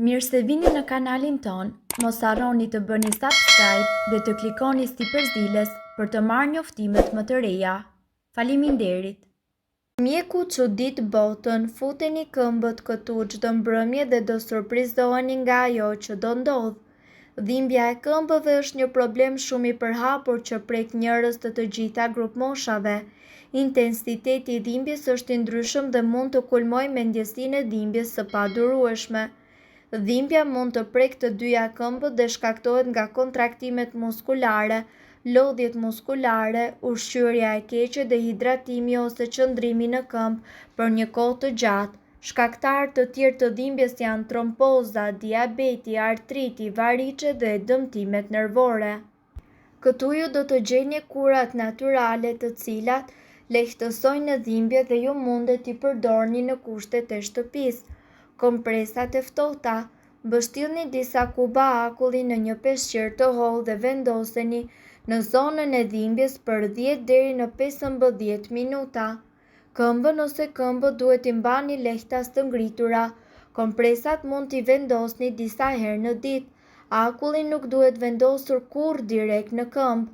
Mirë se vini në kanalin ton, mos harroni të bëni subscribe dhe të klikoni si përzdiles për të marrë njoftimet më të reja. Faleminderit! Mjeku çudit botën, futeni këmbët këtu çdo mbrëmje dhe do surprizoheni nga ajo që do ndodh. Dhimbja e këmbëve është një problem shumë i përhapur që prek njerëz të gjitha grup moshave. Intensiteti i dhimbjes është i ndryshëm dhe mund të kulmojë me ndjesinë e dhimbjes së padurueshme. Dhimbja mund të prek të dyja këmbët dhe shkaktohet nga kontraktimet muskulare, lodhjet muskulare, ushqyerja e keqe, dehidratimi ose qëndrimi në këmbë për një kohë të gjatë. Shkaktarë të tjerë të dhimbjes janë tromboza, diabeti, artriti, variçe dhe dëmtimet nervore. Këtu ju do të gjeni kurat natyrale të cilat lehtësojnë dhimbje dhe ju mundet t'i përdorni në kushtet e shtëpisë. Kompresat e ftohta. Mbështillni disa kuba akulli në një peshqir të hollë dhe vendoseni në zonën e dhimbjes për 10 deri në 15 minuta. Këmbën ose këmbët duhet t'i mbani lehtas të ngritura. Kompresat mund t'i vendosni disa herë në ditë. Akullin nuk duhet vendosur kurrë direkt në këmbë.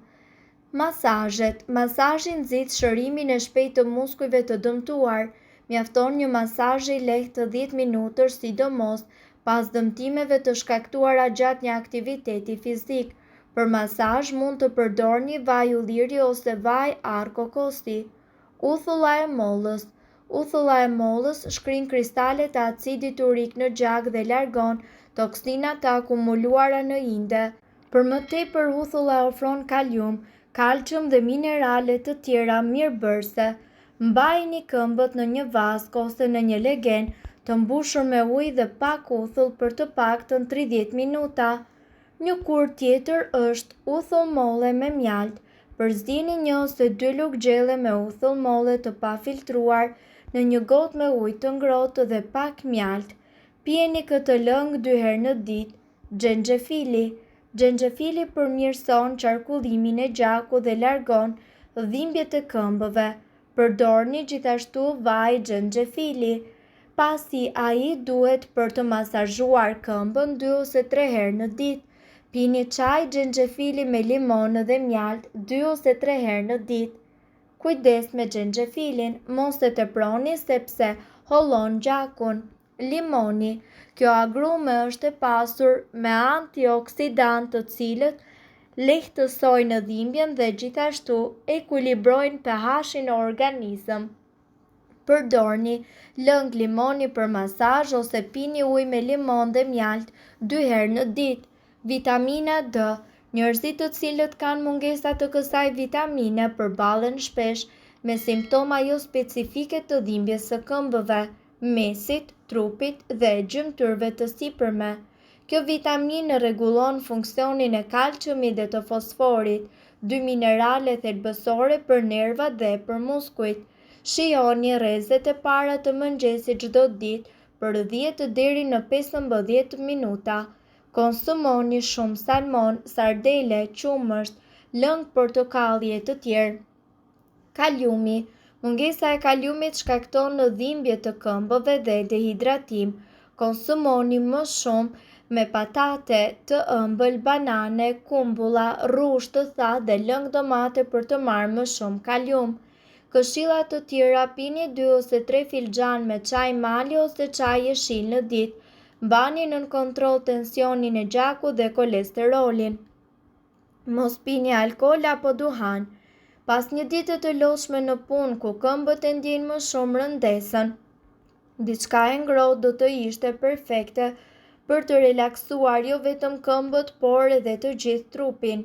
Masazhet. Masazhi nxit shërimin e shpejtë të muskujve të dëmtuar. Mjafton një masazh i lehtë të 10 minutësh, sidomos pas dëmtimeve të shkaktuara gjatë një aktiviteti fizik. Për masazh mund të përdorni vaj ulliri ose vaj arkokosi. Uthulla e mollës. Uthulla e mollës shkrin kristalet e acidit urik në gjak dhe largon toksinat të akumuluara në inde. Për më tepër, uthulla ofron kalium, kalcium dhe minerale të tjera mirëbërëse. Mbajini këmbët në një vask ose në një legen të mbushur me ujë dhe pak uthull për të paktën 30 minuta. Një kur tjetër është uthull molle me mjalt. Përzieni 1 ose 2 lugë gjelle me uthull molle të pafiltruar në një gotë me ujë të ngrohtë dhe pak mjalt. Pijeni këtë lëng 2 herë në ditë. Xhenxhefili. Xhenxhefili përmirëson qarkullimin e gjakut dhe largon dhimbjet e këmbëve. Përdorni gjithashtu vaj xhenxhefili. Pasi ai duhet për të masazhuar këmbën 2 ose 3 herë në ditë. Pini çaj xhenxhefili me limon dhe mjalt 2 ose 3 herë në ditë. Kujdes me xhenxhefilin, mos e teproni sepse hollon gjakun. Limoni. Kjo agrume është e pasur me antioksidantë të cilët lehtësojnë dhimbjen dhe gjithashtu ekuilibrojnë pH-in në organizëm. Përdorni lëng limoni për masazh ose pini ujë me limon dhe mjalt 2 herë në ditë. Vitamina D. Njerëzit të cilët kanë mungesa të kësaj vitamine përballen shpesh me simptoma jo specifike të dhimbjes së këmbëve, mesit, trupit dhe gjymtyrëve të sipërme. Kjo vitaminë rregullon funksionin e kalciumit dhe të fosforit, 2 minerale thelbësore për nervat dhe për muskujt. Shijoni rrezet e para të mëngjesit çdo ditë për 10 deri në 15 minuta. Konsumoni shumë salmon, sardele, qumësht, lëng portokalli e të tjerë. Kaliumi. Mungesa e kaliumit shkakton dhimbje të këmbëve dhe dehidratim. Konsumoni më shumë me patate të ëmbël, banane, kumbulla, rrushë të thatë dhe lëng domate për të marrë më shumë kalium. Këshilla të tjera: pini 2 ose 3 filxhan me çaj mali ose çaj jeshil në ditë. Mbani nën kontroll tensionin e gjakut dhe kolesterolin. Mos pini alkool apo duhan. Pas një dite të lodhshme në punë ku këmbët e ndjejnë më shumë rëndesën, diçka e ngrohtë do të ishte perfekte për të relaksuar jo vetëm këmbët, por edhe të gjithë trupin.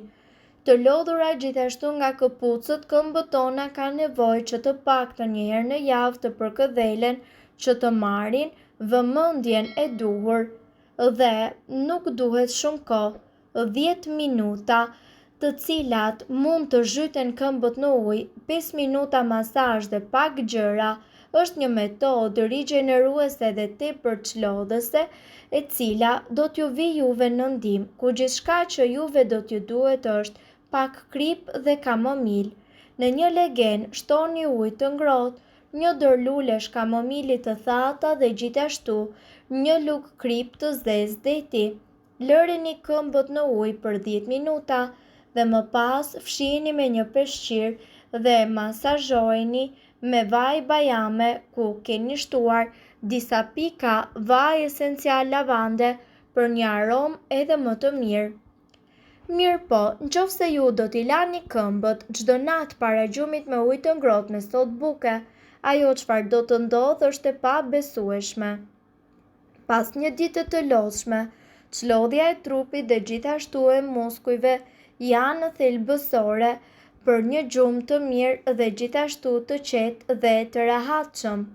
Të lodhura gjithashtu nga këpucët, këmbët tona kanë nevojë që të paktën një herë në javë të përkëdhelen që të marrin vëmendjen e duhur. Dhe nuk duhet shumë kohë, 10 minuta, të cilat mund të zhyten këmbët në ujë, 5 minuta masazh dhe pak gjëra, është një metodë rigjeneruese dhe tepër çlodhëse, e cila do t'ju vi juve në ndihmë, ku gjithçka që juve do t'ju duhet është pak krip dhe kamomil. Në një legen shtoni ujë të ngrohtë, një dorë lulesh kamomili të thata dhe gjithashtu një lugë krip të zezë deti. Lëreni këmbët në ujë për 10 minuta dhe më pas fshiheni me një peshqir dhe masazhojeni me vaj bajame ku keni shtuar disa pika vaj esencial lavande për një aromë edhe më të mirë. Mirë po, nëse ju do t'i lani këmbët çdo natë para gjumit me ujë të ngrohtë me sodë buke, ajo çfarë do të ndodhë është e pabesueshme. Pas një dite të lodhshme, çlodhja e trupit dhe gjithashtu e muskujve janë thelbësore për një gjumë të mirë dhe gjithashtu të qetë dhe të rehatshëm.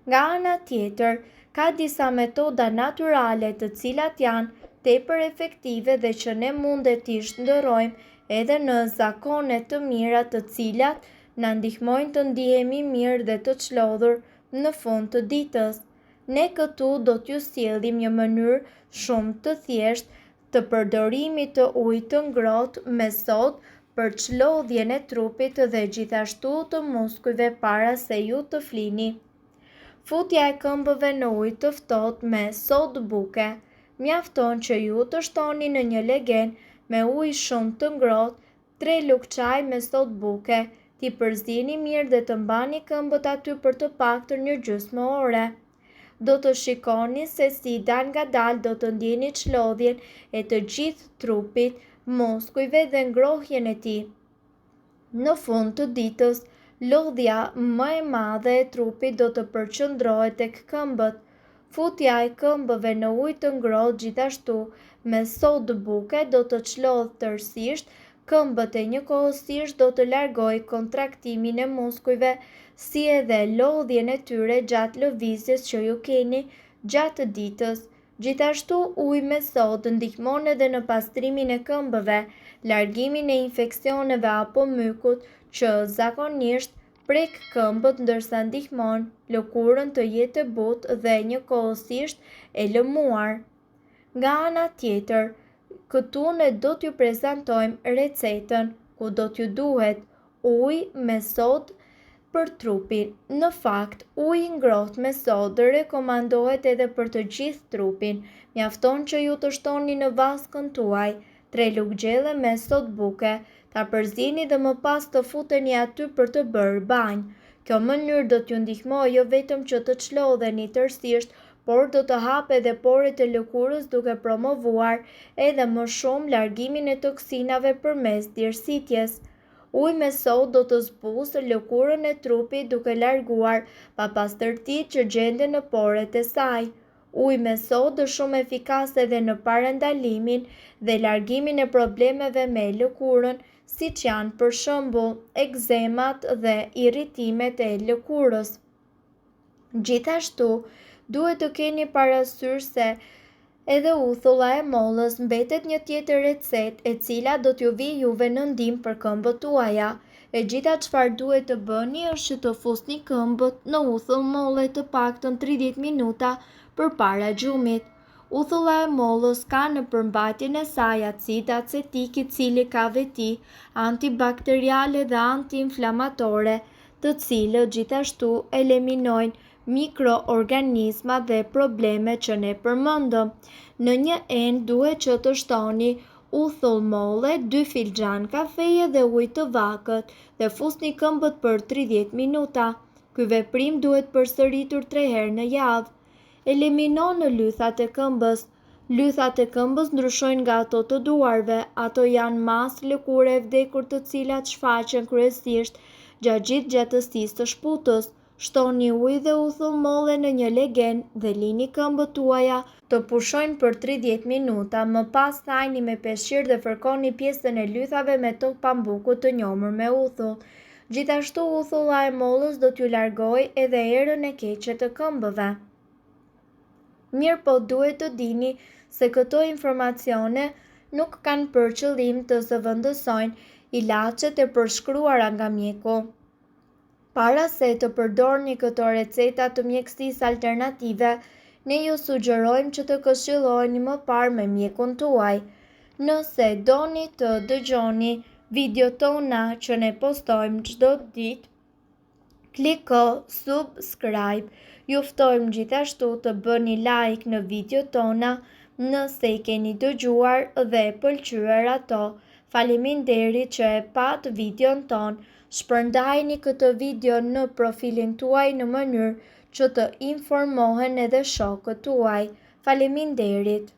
Nga ana tjetër, ka disa metoda natyrale të cilat janë tepër efektive dhe që ne mundet t'i shndërrojmë edhe në zakone të mira të cilat na ndihmojnë të ndihemi mirë dhe të çlodhur në fund të ditës. Ne këtu do t'ju sjellim një mënyrë shumë të thjeshtë të përdorimit të ujit të ngrohtë me sodë për çlodhjen e trupit dhe gjithashtu të muskujve para se ju të flini. Futja e këmbëve në ujë të ftohtë me sodë buke. Mjafton që ju të shtoni në një legen me ujë shumë të ngrohtë 3 lugë çaj me sodë buke, t'i përzini mirë dhe të mbani këmbët aty për të paktën një gjysmë ore. Do të shikoni se si dal ngadalë do të ndjeni çlodhjen e të gjithë trupit, muskujve dhe ngrohjen e tij. Në fund të ditës, lodhja më e madhe e trupit do të përqendrohet tek këmbët. Futja e këmbëve në ujë të ngrohtë gjithashtu me sodë buke do të çlodhë tërësisht këmbët e njëkohësisht do të largojë kontraktimin e muskujve si edhe lodhjen e tyre gjatë lëvizjes që ju keni gjatë ditës. Gjithashtu uji me sodë ndihmon edhe në pastrimin e këmbëve, largimin e infeksioneve apo mykut që zakonisht prek këmbët ndërsa ndihmon lëkurën të jetë e butë dhe njëkohësisht e lëmuar. Nga ana tjetër, këtu ne do t'ju prezantojmë recetën ku do t'ju duhet ujë me sodë për trupin. Në fakt, uji i ngrohtë me sodë rekomandohet edhe për të gjithë trupin. Mjafton që ju të shtoni në vaskën tuaj 3 lugë gjelle me sodë buke, ta përzini dhe më pas të futeni aty për të bërë banjë. Kjo mënyrë do t'ju ndihmojë jo vetëm që të çlodheni tërësisht, por do të hapë edhe porët e lëkurës duke promovuar edhe më shumë largimin e toksinave përmes djersitjes. Uji me sodë do të zbusë lëkurën e trupit duke larguar papastërtitë që gjenden në porët e saj. Uji me sodë është shumë efikas edhe në parandalimin dhe largimin e problemeve me lëkurën, siç janë për shembull ekzemat dhe irritimet e lëkurës. Gjithashtu, duhet të keni parasysh se edhe uthulla e mollës mbetet një tjetër recetë e cila do t'ju vijë juve në ndihmë për këmbët tuaja. E gjitha çfarë duhet të bëni është që të fusni këmbët në uthull molle të paktën 30 minuta përpara gjumit. Uthulla e mollës ka në përmbajtjen e saj acid acetik i cili ka veti antibakteriale dhe antiinflamatore, të cilët gjithashtu eliminojnë mikroorganizma dhe probleme që ne përmendëm. Në një enë duhet që të shtoni uthull molle, 2 filxhan kafeje dhe ujë të vakët dhe fusni këmbët për 30 minuta. Ky veprim duhet përsëritur 3 herë në javë. Eliminon në lythat e këmbës. Lythat e këmbës ndryshojnë nga ato të duarve, ato janë masë lëkure e vdekur të cilat shfaqen kryesisht gjatë gjithë gjatësisë të shputës. Shtoni ujë dhe uthull molle në një legen dhe lini këmbët tuaja të pushojnë për 30 minuta, më pas thajni me peshqir dhe fërkoni pjesën e lythave me tokë pambuku të njomur me uthull. Gjithashtu uthulla e mollës do t'ju largojë edhe erën e keqe të këmbëve. Mirë po duhet të dini se këto informacione nuk kanë për qëllim të zëvendësojnë ilaçet e përshkruara nga mjeku. Para se të përdorni këto receta të mjekësisë alternative, ne ju sugjerojmë që të këshilloni më parë me mjekun tuaj. Nëse doni të dëgjoni video tona që ne postojmë çdo ditë, Kliko subscribe. Ju ftojmë gjithashtu të bëni like në video tona nëse i keni dëgjuar dhe pëlqyer ato. Faleminderit që e pat videon ton. Shpërndajni këtë video në profilin tuaj në mënyrë që të informohen edhe shokët tuaj. Faleminderit.